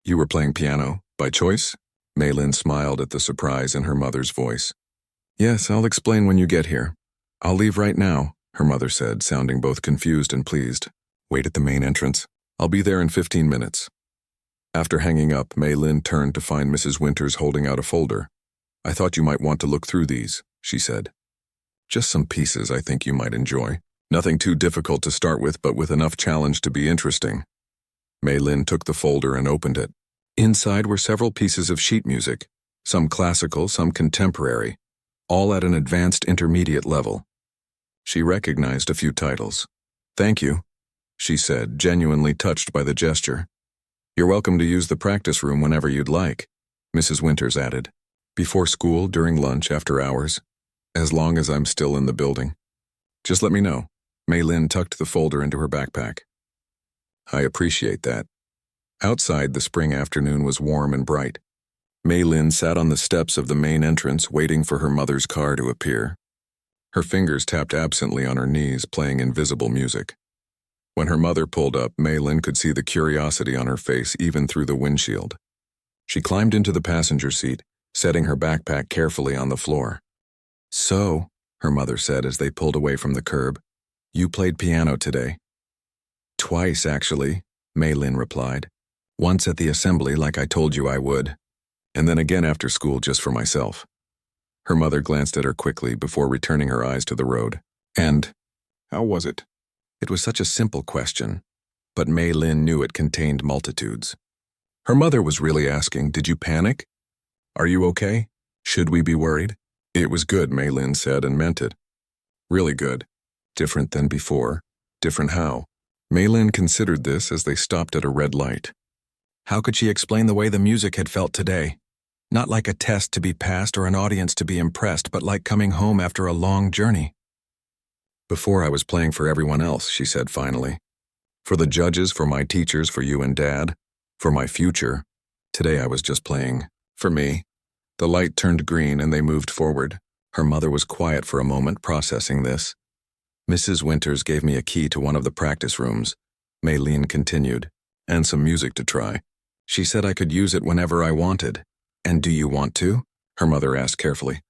Speaker 1: "You were playing piano, by choice?" Mei Lin smiled at the surprise in her mother's voice. "Yes, I'll explain when you get here. I'll leave right now," her mother said, sounding both confused and pleased. "Wait at the main entrance. I'll be there in 15 minutes. After hanging up, Mei Lin turned to find Mrs. Winters holding out a folder. "I thought you might want to look through these," she said. "Just some pieces I think you might enjoy. Nothing too difficult to start with, but with enough challenge to be interesting." Mei Lin took the folder and opened it. Inside were several pieces of sheet music, some classical, some contemporary, all at an advanced intermediate level. She recognized a few titles. "Thank you," she said, genuinely touched by the gesture. "You're welcome to use the practice room whenever you'd like," Mrs. Winters added. "Before school, during lunch, after hours, as long as I'm still in the building. Just let me know." Mei Lin tucked the folder into her backpack. "I appreciate that." Outside, the spring afternoon was warm and bright. Mei Lin sat on the steps of the main entrance waiting for her mother's car to appear. Her fingers tapped absently on her knees, playing invisible music. When her mother pulled up, Mei Lin could see the curiosity on her face even through the windshield. She climbed into the passenger seat, setting her backpack carefully on the floor. "So," her mother said as they pulled away from the curb, "you played piano today?" "Twice, actually," Mei Lin replied. "Once at the assembly like I told you I would, and then again after school just for myself." Her mother glanced at her quickly before returning her eyes to the road. "And how was it?" It was such a simple question, but Mei Lin knew it contained multitudes. Her mother was really asking, "Did you panic? Are you okay? Should we be worried?" "It was good," Mei Lin said, and meant it. Really good. Different than before. Different how? Mei Lin considered this as they stopped at a red light. How could she explain the way the music had felt today? Not like a test to be passed or an audience to be impressed, but like coming home after a long journey. "Before I was playing for everyone else," she said finally. "For the judges, for my teachers, for you and Dad, for my future. Today I was just playing for me." The light turned green and they moved forward. Her mother was quiet for a moment, processing this. "Mrs. Winters gave me a key to one of the practice rooms," Mei Lin continued, "and some music to try. She said I could use it whenever I wanted." "And do you want to?" her mother asked carefully.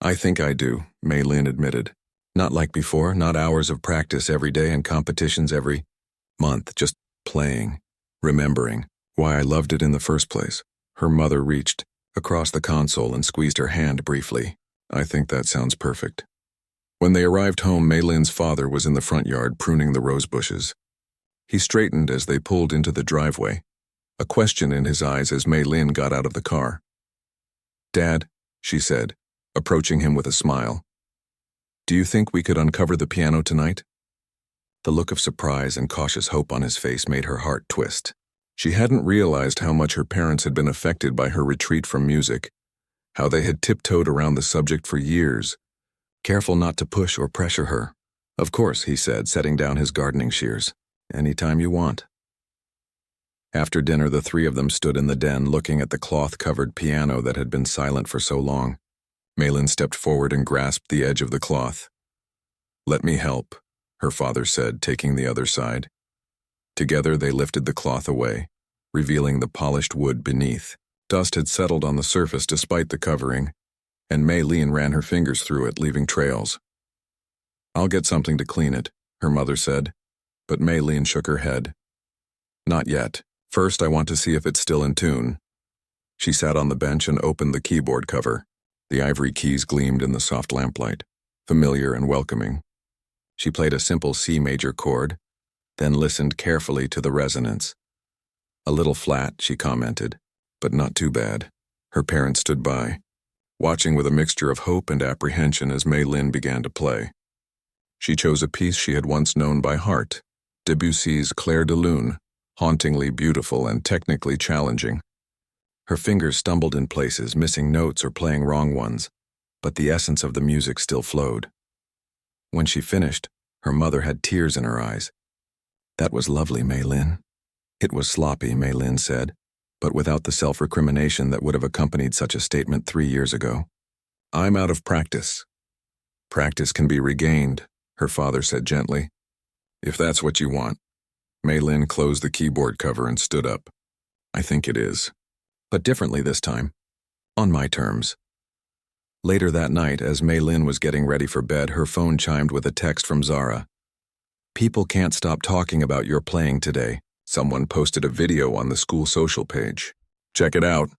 Speaker 1: "I think I do," Mei Lin admitted. "Not like before, not hours of practice every day and competitions every month, just playing, remembering why I loved it in the first place." Her mother reached across the console and squeezed her hand briefly. "I think that sounds perfect." When they arrived home, Mei Lin's father was in the front yard pruning the rose bushes. He straightened as they pulled into the driveway, a question in his eyes as Mei Lin got out of the car. "Dad," she said, approaching him with a smile, "do you think we could uncover the piano tonight?" The look of surprise and cautious hope on his face made her heart twist. She hadn't realized how much her parents had been affected by her retreat from music, how they had tiptoed around the subject for years, careful not to push or pressure her. "Of course," he said, setting down his gardening shears. "Anytime you want." After dinner, the three of them stood in the den looking at the cloth-covered piano that had been silent for so long. Mei Lin stepped forward and grasped the edge of the cloth. "Let me help," her father said, taking the other side. Together they lifted the cloth away, revealing the polished wood beneath. Dust had settled on the surface despite the covering, and Mei Lin ran her fingers through it, leaving trails. "I'll get something to clean it," her mother said, but Mei Lin shook her head. "Not yet. First, I want to see if it's still in tune." She sat on the bench and opened the keyboard cover. The ivory keys gleamed in the soft lamplight, familiar and welcoming. She played a simple C major chord, then listened carefully to the resonance. "A little flat," she commented, "but not too bad." Her parents stood by, watching with a mixture of hope and apprehension as Mei Lin began to play. She chose a piece she had once known by heart, Debussy's Clair de Lune, hauntingly beautiful and technically challenging. Her fingers stumbled in places, missing notes or playing wrong ones, but the essence of the music still flowed. When she finished, her mother had tears in her eyes. "That was lovely, Mei Lin." "It was sloppy," Mei Lin said, but without the self-recrimination that would have accompanied such a statement 3 years ago. "I'm out of practice." "Practice can be regained," her father said gently. "If that's what you want." Mei Lin closed the keyboard cover and stood up. "I think it is. But differently this time. On my terms." Later that night, as Mei Lin was getting ready for bed, her phone chimed with a text from Zara. "People can't stop talking about your playing today." Someone posted a video on the school social page. "Check it out."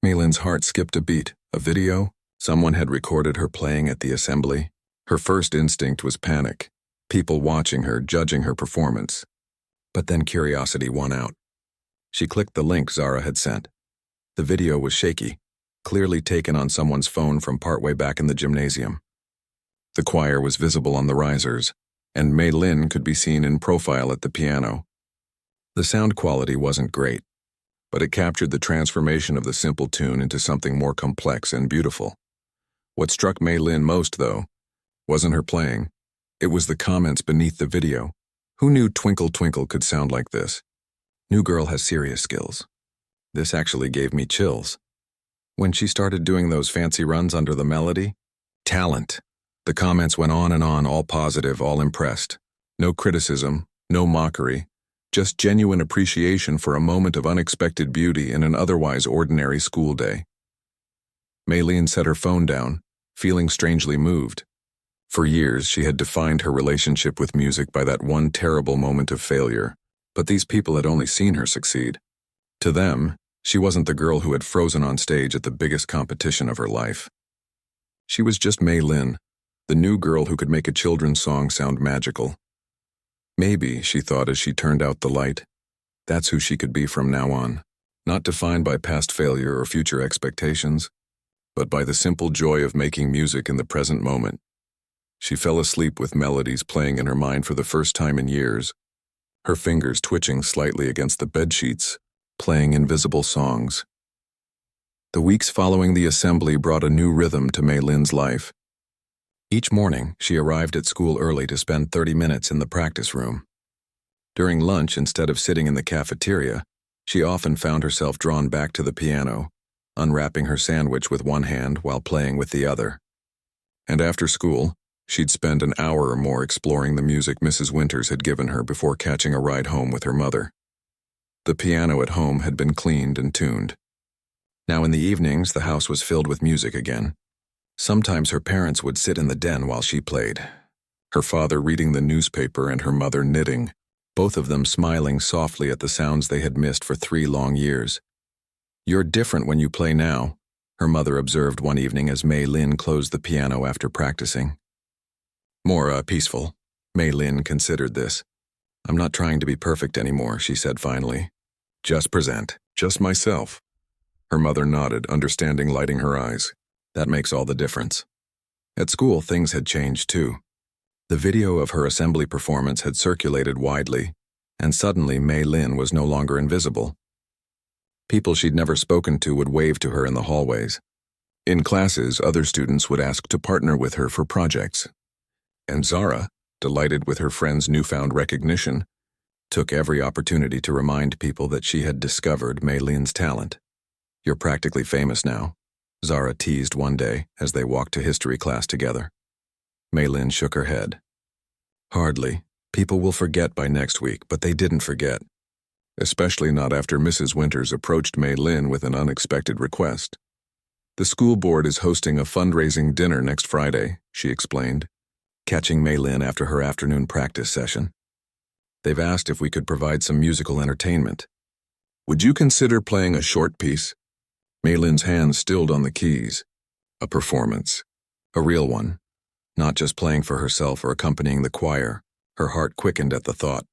Speaker 1: Mei Lin's heart skipped a beat. A video? Someone had recorded her playing at the assembly. Her first instinct was panic. People watching her, judging her performance. But then curiosity won out. She clicked the link Zara had sent. The video was shaky, clearly taken on someone's phone from partway back in the gymnasium. The choir was visible on the risers, and Mei Lin could be seen in profile at the piano. The sound quality wasn't great, but it captured the transformation of the simple tune into something more complex and beautiful. What struck Mei Lin most, though, wasn't her playing. It was the comments beneath the video. Who knew Twinkle Twinkle could sound like this? New girl has serious skills. This actually gave me chills. When she started doing those fancy runs under the melody, talent. The comments went on, all positive, all impressed. No criticism, no mockery, just genuine appreciation for a moment of unexpected beauty in an otherwise ordinary school day. Mei Lin set her phone down, feeling strangely moved. For years, she had defined her relationship with music by that one terrible moment of failure, but these people had only seen her succeed. To them, she wasn't the girl who had frozen on stage at the biggest competition of her life. She was just Mei Lin, the new girl who could make a children's song sound magical. Maybe, she thought as she turned out the light, that's who she could be from now on. not defined by past failure or future expectations, but by the simple joy of making music in the present moment. She fell asleep with melodies playing in her mind for the first time in years, her fingers twitching slightly against the bedsheets, playing invisible songs. The weeks following the assembly brought a new rhythm to Mei Lin's life. Each morning, she arrived at school early to spend 30 minutes in the practice room. During lunch, instead of sitting in the cafeteria, she often found herself drawn back to the piano, unwrapping her sandwich with one hand while playing with the other. And after school, she'd spend an hour or more exploring the music Mrs. Winters had given her before catching a ride home with her mother. The piano at home had been cleaned and tuned. Now in the evenings, the house was filled with music again. Sometimes her parents would sit in the den while she played, her father reading the newspaper and her mother knitting, both of them smiling softly at the sounds they had missed for 3 long years. "You're different when you play now," her mother observed one evening as Mei Lin closed the piano after practicing. More peaceful. Mei Lin considered this. "I'm not trying to be perfect anymore," she said finally. "Just present. Just myself." Her mother nodded, understanding, lighting her eyes. That makes all the difference. At school, things had changed too. The video of her assembly performance had circulated widely, and suddenly Mei Lin was no longer invisible. People she'd never spoken to would wave to her in the hallways. In classes, other students would ask to partner with her for projects. And Zara, delighted with her friend's newfound recognition, took every opportunity to remind people that she had discovered Mei Lin's talent. "You're practically famous now," Zara teased one day as they walked to history class together. Mei Lin shook her head. "Hardly. People will forget by next week, but they didn't forget. Especially not after Mrs. Winters approached Mei Lin with an unexpected request. The school board is hosting a fundraising dinner next Friday," she explained, catching Mei Lin after her afternoon practice session. "They've asked if we could provide some musical entertainment. Would you consider playing a short piece?" Mei Lin's hands stilled on the keys. A performance. A real one. Not just playing for herself or accompanying the choir. Her heart quickened at the thought.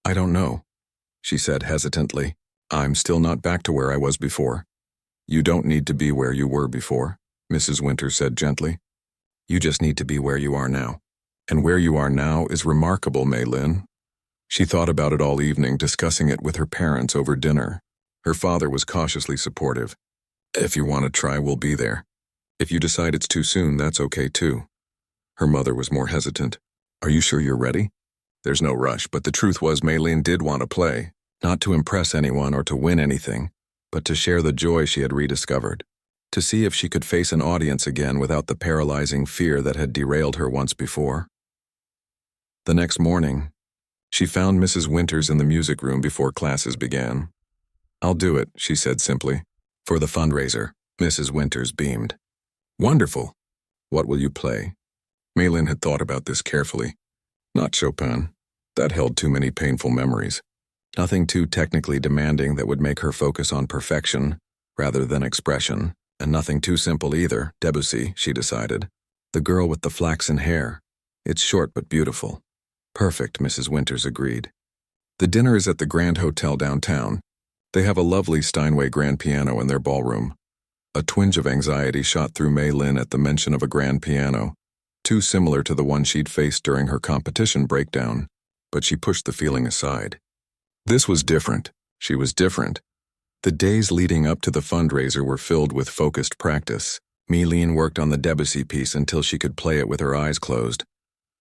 Speaker 1: "I don't know," she said hesitantly. "I'm still not back to where I was before." "You don't need to be where you were before," Mrs. Winters said gently. "You just need to be where you are now. And where you are now is remarkable, Mei Lin." She thought about it all evening, discussing it with her parents over dinner. Her father was cautiously supportive. "If you want to try, we'll be there. If you decide it's too soon, that's okay too." Her mother was more hesitant. "Are you sure you're ready?" There's no rush, but the truth was Mei Lin did want to play, not to impress anyone or to win anything, but to share the joy she had rediscovered, to see if she could face an audience again without the paralyzing fear that had derailed her once before. The next morning, she found Mrs. Winters in the music room before classes began. "I'll do it," she said simply. "For the fundraiser." Mrs. Winters beamed. "Wonderful. What will you play?" Mei Lin had thought about this carefully. Not Chopin. That held too many painful memories. Nothing too technically demanding that would make her focus on perfection rather than expression, and nothing too simple either. Debussy, she decided. The Girl with the Flaxen Hair. It's short but beautiful. Perfect, Mrs. Winters agreed. The dinner is at the Grand Hotel downtown. They have a lovely Steinway grand piano in their ballroom. A twinge of anxiety shot through Mei Lin at the mention of a grand piano, too similar to the one she'd faced during her competition breakdown, but she pushed the feeling aside. This was different. She was different. The days leading up to the fundraiser were filled with focused practice. Mei Lin worked on the Debussy piece until she could play it with her eyes closed,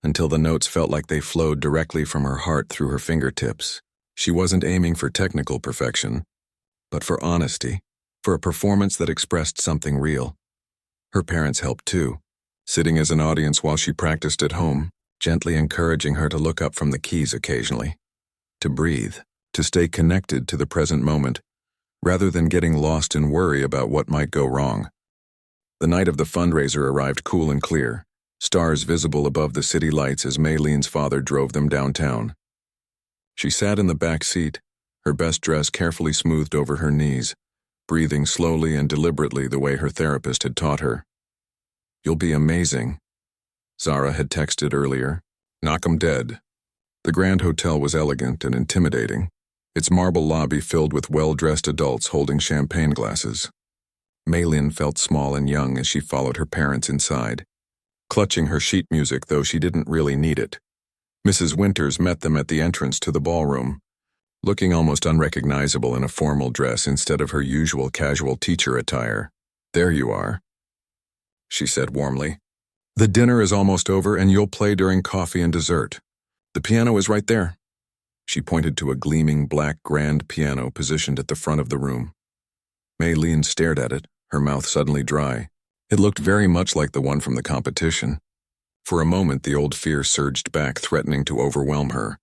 Speaker 1: until the notes felt like they flowed directly from her heart through her fingertips. She wasn't aiming for technical perfection, but for honesty, for a performance that expressed something real. Her parents helped too, sitting as an audience while she practiced at home, gently encouraging her to look up from the keys occasionally, to breathe, to stay connected to the present moment, rather than getting lost in worry about what might go wrong. The night of the fundraiser arrived cool and clear, stars visible above the city lights as Mei Lin's father drove them downtown. She sat in the back seat, her best dress carefully smoothed over her knees, breathing slowly and deliberately the way her therapist had taught her. "You'll be amazing," Zara had texted earlier. "Knock 'em dead." The Grand Hotel was elegant and intimidating. its marble lobby filled with well-dressed adults holding champagne glasses. Maylin felt small and young as she followed her parents inside, clutching her sheet music though she didn't really need it. Mrs. Winters met them at the entrance to the ballroom, looking almost unrecognizable in a formal dress instead of her usual casual teacher attire. "There you are," she said warmly. "The dinner is almost over and you'll play during coffee and dessert. The piano is right there." She pointed to a gleaming black grand piano positioned at the front of the room. Maylin stared at it, her mouth suddenly dry. It looked very much like the one from the competition. For a moment the old fear surged back, threatening to overwhelm her.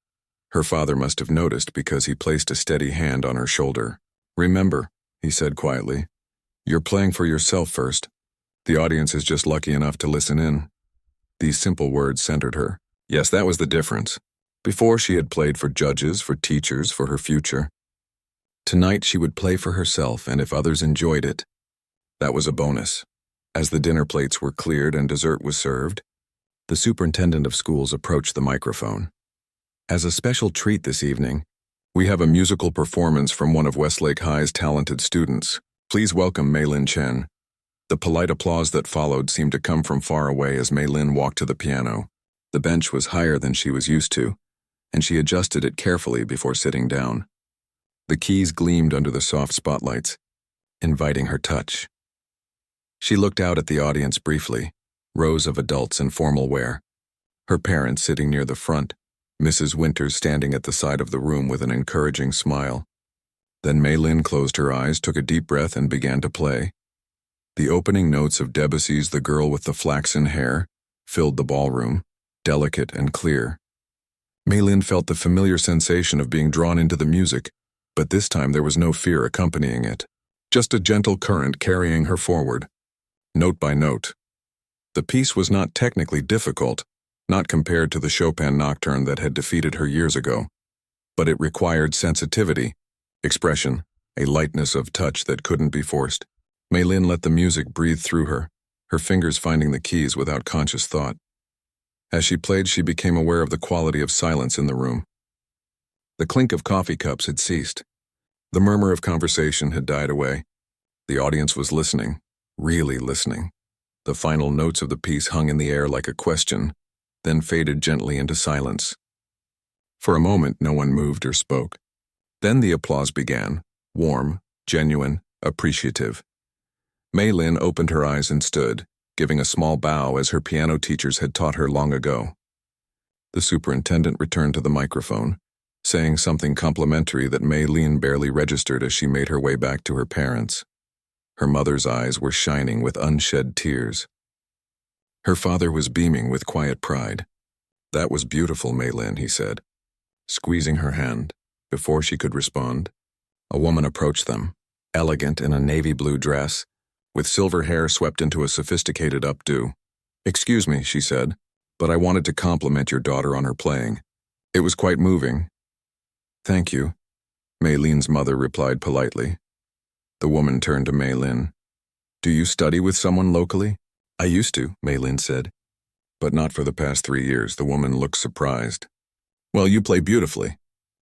Speaker 1: Her father must have noticed because he placed a steady hand on her shoulder. "Remember," he said quietly, "you're playing for yourself first. The audience is just lucky enough to listen in." These simple words centered her. Yes, that was the difference. Before she had played for judges, for teachers, for her future. Tonight she would play for herself, and if others enjoyed it, that was a bonus. As the dinner plates were cleared and dessert was served, the superintendent of schools approached the microphone. "As a special treat this evening, we have a musical performance from one of Westlake High's talented students. Please welcome Maylin Chen." The polite applause that followed seemed to come from far away as Maylin walked to the piano. The bench was higher than she was used to, and she adjusted it carefully before sitting down. The keys gleamed under the soft spotlights, inviting her touch. She looked out at the audience briefly, rows of adults in formal wear, her parents sitting near the front, Mrs. Winters standing at the side of the room with an encouraging smile. Then Maylin closed her eyes, took a deep breath, and began to play. The opening notes of Debussy's "The Girl with the Flaxen Hair" filled the ballroom, delicate and clear. Maylin felt the familiar sensation of being drawn into the music, but this time there was no fear accompanying it, just a gentle current carrying her forward, note by note. The piece was not technically difficult, not compared to the Chopin nocturne that had defeated her years ago, but it required sensitivity, expression, a lightness of touch that couldn't be forced. Maylin let the music breathe through her, her fingers finding the keys without conscious thought. As she played, she became aware of the quality of silence in the room. The clink of coffee cups had ceased. The murmur of conversation had died away. The audience was listening, really listening. The final notes of the piece hung in the air like a question, then faded gently into silence. For a moment, no one moved or spoke. Then the applause began, warm, genuine, appreciative. Maylin opened her eyes and stood, giving a small bow as her piano teachers had taught her long ago. The superintendent returned to the microphone, saying something complimentary that Maylin barely registered as she made her way back to her parents. Her mother's eyes were shining with unshed tears. Her father was beaming with quiet pride. "That was beautiful, Maylin," he said, squeezing her hand. Before she could respond, a woman approached them, elegant in a navy blue dress, with silver hair swept into a sophisticated updo. "Excuse me," she said, "but I wanted to compliment your daughter on her playing. It was quite moving." "Thank you," Maylin's mother replied politely. The woman turned to Maylin. "Do you study with someone locally?" "I used to," Maylin said. "But not for the past 3 years." The woman looked surprised. "Well, you play beautifully."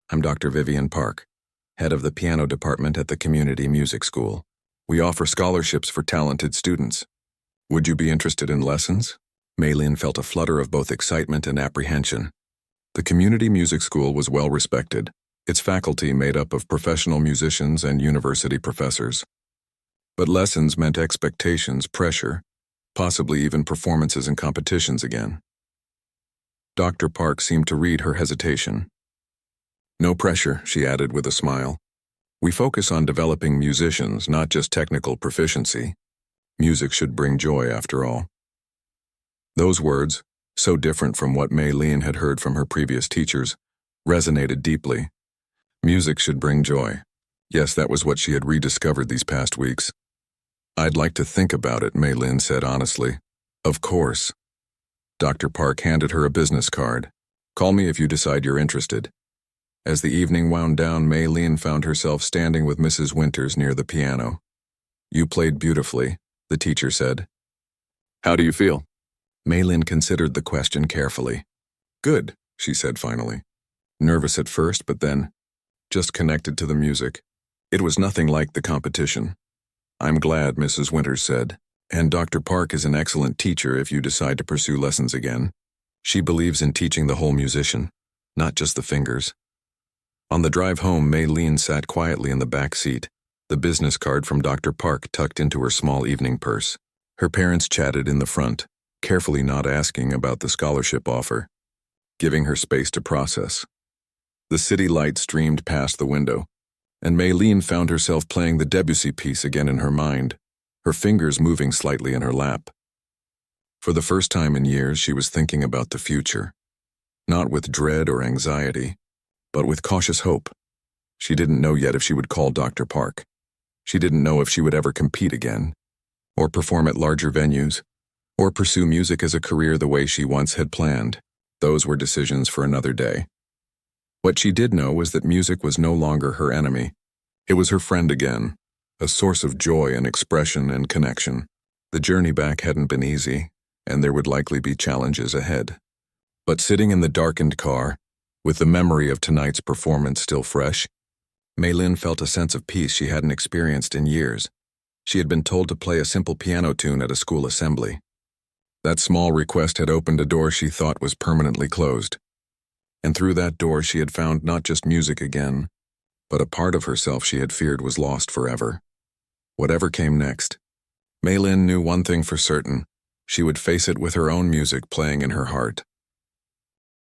Speaker 1: "I'm Dr. Vivian Park, head of the piano department at the community music school. We offer scholarships for talented students. Would you be interested in lessons?" Maylin felt a flutter of both excitement and apprehension. The community music school was well respected, its faculty made up of professional musicians and university professors. But lessons meant expectations, pressure, possibly even performances and competitions again. Dr. Park seemed to read her hesitation. "No pressure," she added with a smile. "We focus on developing musicians, not just technical proficiency. Music should bring joy, after all." Those words, so different from what Maylin had heard from her previous teachers, resonated deeply. Music should bring joy. Yes, that was what she had rediscovered these past weeks. "I'd like to think about it," Maylin said honestly. "Of course." Dr. Park handed her a business card. "Call me if you decide you're interested." As the evening wound down, Maylin found herself standing with Mrs. Winters near the piano. "You played beautifully," the teacher said. "How do you feel?" Maylin considered the question carefully. "Good," she said finally. Nervous at first, but then, just connected to the music. It was nothing like the competition. "I'm glad," Mrs. Winters said. "And Dr. Park is an excellent teacher if you decide to pursue lessons again. She believes in teaching the whole musician, not just the fingers." On the drive home, Maylene sat quietly in the back seat, the business card from Dr. Park tucked into her small evening purse. Her parents chatted in the front, carefully not asking about the scholarship offer, giving her space to process. The city light streamed past the window, and Maylene found herself playing the Debussy piece again in her mind, her fingers moving slightly in her lap. For the first time in years, she was thinking about the future, not with dread or anxiety, but with cautious hope. She didn't know yet if she would call Dr. Park. She didn't know if she would ever compete again, or perform at larger venues, or pursue music as a career the way she once had planned. Those were decisions for another day. What she did know was that music was no longer her enemy. It was her friend again, a source of joy and expression and connection. The journey back hadn't been easy, and there would likely be challenges ahead. But sitting in the darkened car, with the memory of tonight's performance still fresh, Maylene felt a sense of peace she hadn't experienced in years. She had been told to play a simple piano tune at a school assembly. That small request had opened a door she thought was permanently closed. And through that door she had found not just music again, but a part of herself she had feared was lost forever. Whatever came next, Maylene knew one thing for certain: she would face it with her own music playing in her heart.